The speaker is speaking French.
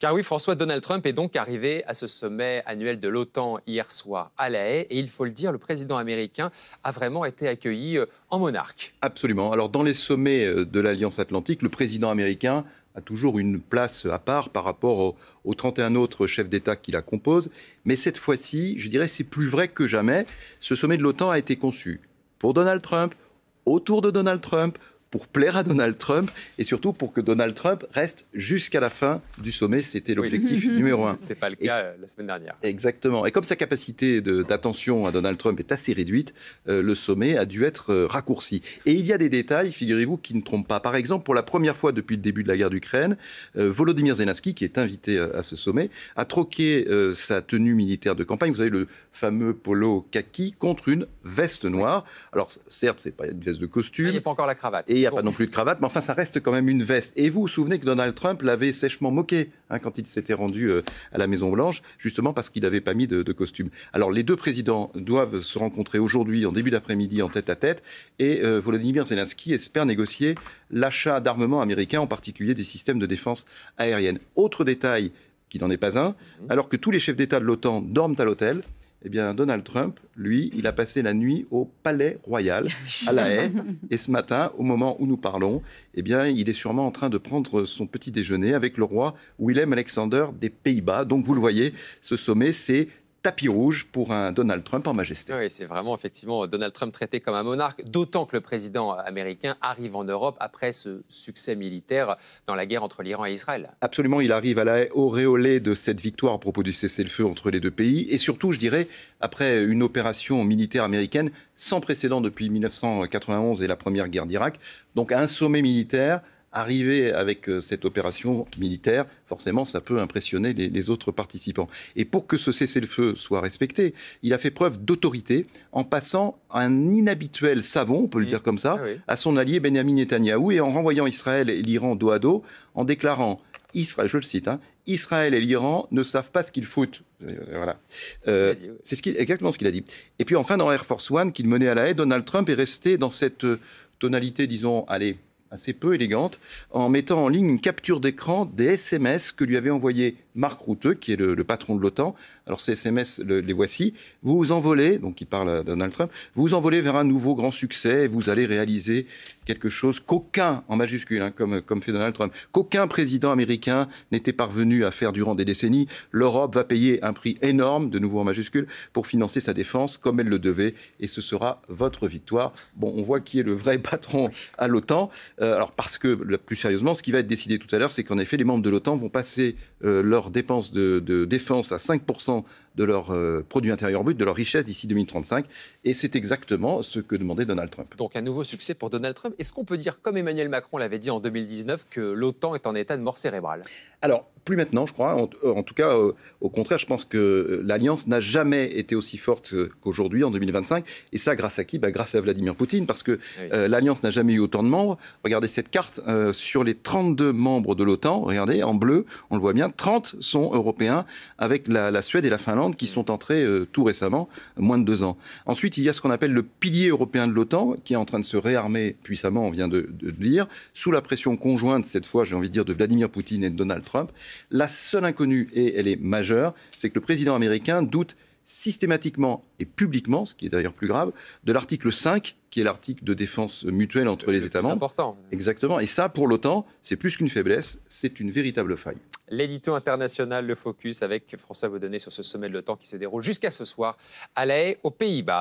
Car oui, François, Donald Trump est donc arrivé à ce sommet annuel de l'OTAN hier soir à La Haye. Et il faut le dire, le président américain a vraiment été accueilli en monarque. Absolument. Alors, dans les sommets de l'Alliance Atlantique, le président américain a toujours une place à part par rapport aux 31 autres chefs d'État qui la composent. Mais cette fois-ci, je dirais, c'est plus vrai que jamais. Ce sommet de l'OTAN a été conçu pour Donald Trump, autour de Donald Trump, pour plaire à Donald Trump et surtout pour que Donald Trump reste jusqu'à la fin du sommet. C'était l'objectif numéro un. Ce n'était pas le cas la semaine dernière. Exactement. Et comme sa capacité d'attention à Donald Trump est assez réduite, le sommet a dû être raccourci. Et il y a des détails, figurez-vous, qui ne trompent pas. Par exemple, pour la première fois depuis le début de la guerre d'Ukraine, Volodymyr Zelensky, qui est invité à ce sommet, a troqué sa tenue militaire de campagne, vous savez, le fameux polo kaki, contre une veste noire. Alors, certes, ce n'est pas une veste de costume. Il n'y a pas encore la cravate. Et il n'y a pas non plus de cravate, mais enfin, ça reste quand même une veste. Et vous vous souvenez que Donald Trump l'avait sèchement moqué quand il s'était rendu à la Maison-Blanche, justement parce qu'il n'avait pas mis de costume. Alors, les deux présidents doivent se rencontrer aujourd'hui, en début d'après-midi, en tête-à-tête, et Volodymyr Zelensky espère négocier l'achat d'armements américains, en particulier des systèmes de défense aérienne. Autre détail qui n'en est pas un, alors que tous les chefs d'État de l'OTAN dorment à l'hôtel, eh bien, Donald Trump, lui, il a passé la nuit au Palais Royal, à La Haye. Et ce matin, au moment où nous parlons, eh bien, il est sûrement en train de prendre son petit déjeuner avec le roi Willem-Alexander des Pays-Bas. Donc, vous le voyez, ce sommet, c'est tapis rouge pour un Donald Trump en majesté. Oui, c'est vraiment effectivement Donald Trump traité comme un monarque, d'autant que le président américain arrive en Europe après ce succès militaire dans la guerre entre l'Iran et Israël. Absolument, il arrive à La Haye auréolé de cette victoire à propos du cessez-le-feu entre les deux pays et surtout, je dirais, après une opération militaire américaine sans précédent depuis 1991 et la première guerre d'Irak, donc un sommet militaire. Arriver avec cette opération militaire, forcément, ça peut impressionner les autres participants. Et pour que ce cessez-le-feu soit respecté, il a fait preuve d'autorité en passant un inhabituel savon, on peut le dire comme ça, à son allié Benyamin Netanyahou et en renvoyant Israël et l'Iran dos à dos, en déclarant, Israël, je le cite, Israël et l'Iran ne savent pas ce qu'ils foutent. Voilà. C'est exactement ce qu'il a dit. Et puis enfin, dans Air Force One qu'il menait à La Haye, Donald Trump est resté dans cette tonalité, disons, allez, assez peu élégante, en mettant en ligne une capture d'écran des SMS que lui avait envoyé Mark Rutte, qui est le patron de l'OTAN. Alors ces SMS, les voici. Vous vous envolez, donc il parle à Donald Trump, vous vous envolez vers un nouveau grand succès et vous allez réaliser quelque chose qu'aucun, en majuscule, comme fait Donald Trump, qu'aucun président américain n'était parvenu à faire durant des décennies. L'Europe va payer un prix énorme, de nouveau en majuscule, pour financer sa défense comme elle le devait, et ce sera votre victoire. Bon, on voit qui est le vrai patron à l'OTAN. Alors parce que, plus sérieusement, ce qui va être décidé tout à l'heure, c'est qu'en effet, les membres de l'OTAN vont passer leurs dépenses de défense à 5% de leur produit intérieur brut, de leur richesse d'ici 2035. Et c'est exactement ce que demandait Donald Trump. Donc un nouveau succès pour Donald Trump. Est-ce qu'on peut dire, comme Emmanuel Macron l'avait dit en 2019, que l'OTAN est en état de mort cérébrale? Alors, plus maintenant, je crois. En tout cas, au contraire, je pense que l'Alliance n'a jamais été aussi forte qu'aujourd'hui, en 2025. Et ça, grâce à qui? Grâce à Vladimir Poutine, parce que l'Alliance n'a jamais eu autant de membres. Regardez cette carte. Sur les 32 membres de l'OTAN, regardez, en bleu, on le voit bien, 30 sont européens, avec la Suède et la Finlande qui sont entrés tout récemment, moins de 2 ans. Ensuite, il y a ce qu'on appelle le pilier européen de l'OTAN, qui est en train de se réarmer puissamment, on vient de le dire, sous la pression conjointe, cette fois, j'ai envie de dire, de Vladimir Poutine et de Donald Trump. La seule inconnue, et elle est majeure, c'est que le président américain doute systématiquement et publiquement, ce qui est d'ailleurs plus grave, de l'article 5, qui est l'article de défense mutuelle entre les États membres. C'est important. Exactement. Et ça, pour l'OTAN, c'est plus qu'une faiblesse, c'est une véritable faille. L'édito international, le Focus, avec François Baudonnet sur ce sommet de l'OTAN qui se déroule jusqu'à ce soir à La Haye, aux Pays-Bas.